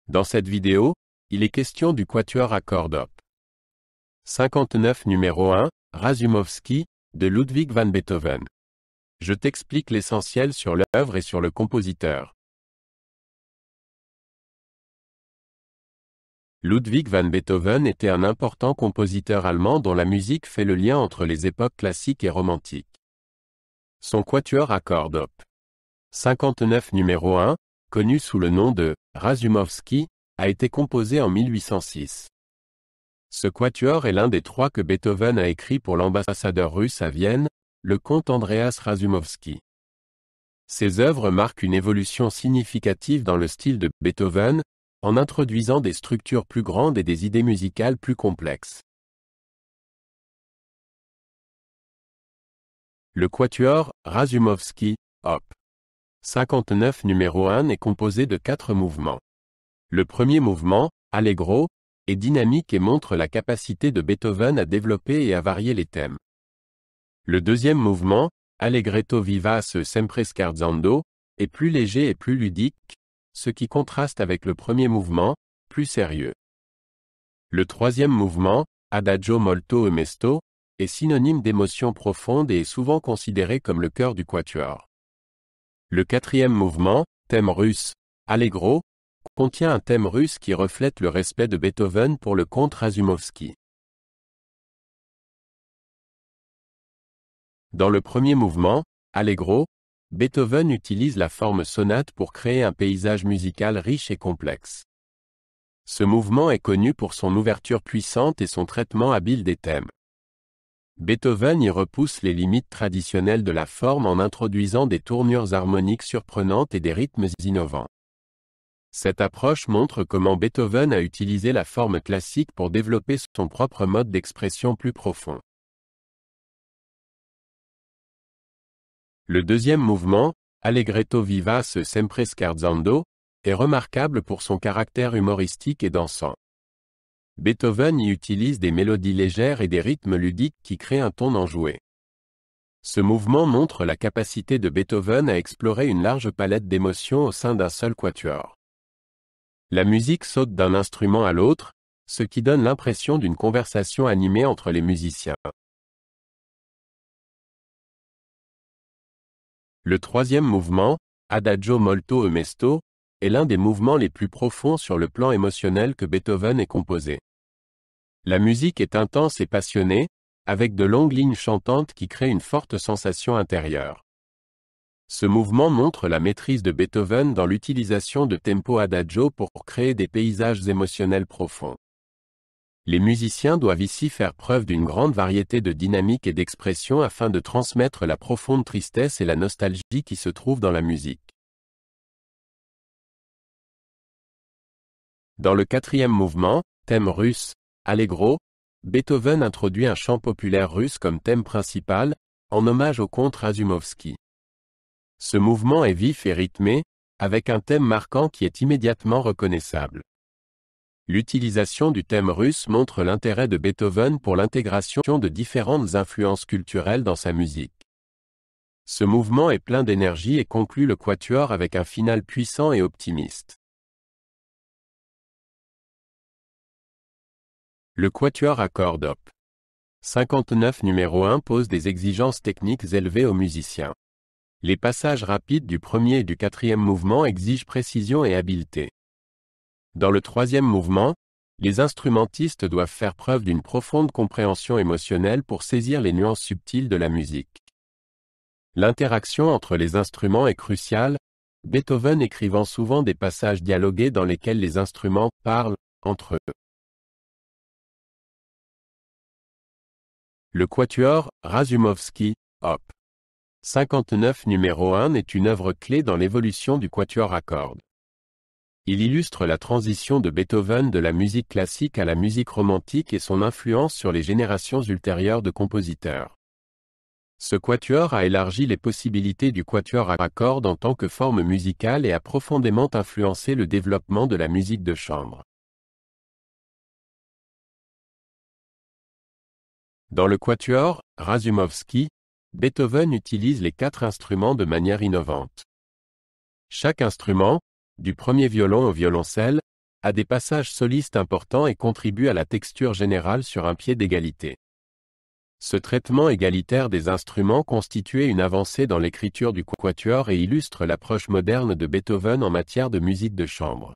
Dans cette vidéo, il est question du quatuor à cordes op. 59 numéro 1, Razumovsky, de Ludwig van Beethoven. Je t'explique l'essentiel sur l'œuvre et sur le compositeur. Ludwig van Beethoven était un important compositeur allemand dont la musique fait le lien entre les époques classiques et romantiques. Son quatuor à cordes op. 59 numéro 1, connu sous le nom de Razumovsky, a été composé en 1806. Ce quatuor est l'un des trois que Beethoven a écrit pour l'ambassadeur russe à Vienne, le comte Andreas Razumovsky. Ces œuvres marquent une évolution significative dans le style de Beethoven, en introduisant des structures plus grandes et des idées musicales plus complexes. Le quatuor Razumovsky, op. 59 numéro 1 est composé de 4 mouvements. Le premier mouvement, Allegro, est dynamique et montre la capacité de Beethoven à développer et à varier les thèmes. Le deuxième mouvement, Allegretto vivace sempre scherzando, est plus léger et plus ludique, ce qui contraste avec le premier mouvement, plus sérieux. Le troisième mouvement, Adagio molto mesto, est synonyme d'émotion profonde et est souvent considéré comme le cœur du quatuor. Le quatrième mouvement, thème russe, Allegro, contient un thème russe qui reflète le respect de Beethoven pour le comte Razumovsky. Dans le premier mouvement, Allegro, Beethoven utilise la forme sonate pour créer un paysage musical riche et complexe. Ce mouvement est connu pour son ouverture puissante et son traitement habile des thèmes. Beethoven y repousse les limites traditionnelles de la forme en introduisant des tournures harmoniques surprenantes et des rythmes innovants. Cette approche montre comment Beethoven a utilisé la forme classique pour développer son propre mode d'expression plus profond. Le deuxième mouvement, Allegretto vivace sempre scherzando, est remarquable pour son caractère humoristique et dansant. Beethoven y utilise des mélodies légères et des rythmes ludiques qui créent un ton enjoué. Ce mouvement montre la capacité de Beethoven à explorer une large palette d'émotions au sein d'un seul quatuor. La musique saute d'un instrument à l'autre, ce qui donne l'impression d'une conversation animée entre les musiciens. Le troisième mouvement, Adagio molto mesto, est l'un des mouvements les plus profonds sur le plan émotionnel que Beethoven ait composé. La musique est intense et passionnée, avec de longues lignes chantantes qui créent une forte sensation intérieure. Ce mouvement montre la maîtrise de Beethoven dans l'utilisation de tempo adagio pour créer des paysages émotionnels profonds. Les musiciens doivent ici faire preuve d'une grande variété de dynamique et d'expression afin de transmettre la profonde tristesse et la nostalgie qui se trouvent dans la musique. Dans le quatrième mouvement, thème russe, Allegro, Beethoven introduit un chant populaire russe comme thème principal, en hommage au comte Razumovsky. Ce mouvement est vif et rythmé, avec un thème marquant qui est immédiatement reconnaissable. L'utilisation du thème russe montre l'intérêt de Beethoven pour l'intégration de différentes influences culturelles dans sa musique. Ce mouvement est plein d'énergie et conclut le quatuor avec un final puissant et optimiste. Le quatuor à cordes op. 59 numéro 1 pose des exigences techniques élevées aux musiciens. Les passages rapides du premier et du quatrième mouvement exigent précision et habileté. Dans le troisième mouvement, les instrumentistes doivent faire preuve d'une profonde compréhension émotionnelle pour saisir les nuances subtiles de la musique. L'interaction entre les instruments est cruciale, Beethoven écrivant souvent des passages dialogués dans lesquels les instruments parlent entre eux. Le quatuor Razumovsky, op. 59 numéro 1 est une œuvre clé dans l'évolution du quatuor à cordes. Il illustre la transition de Beethoven de la musique classique à la musique romantique et son influence sur les générations ultérieures de compositeurs. Ce quatuor a élargi les possibilités du quatuor à cordes en tant que forme musicale et a profondément influencé le développement de la musique de chambre. Dans le quatuor Razumovsky, Beethoven utilise les 4 instruments de manière innovante. Chaque instrument, du premier violon au violoncelle, a des passages solistes importants et contribue à la texture générale sur un pied d'égalité. Ce traitement égalitaire des instruments constituait une avancée dans l'écriture du quatuor et illustre l'approche moderne de Beethoven en matière de musique de chambre.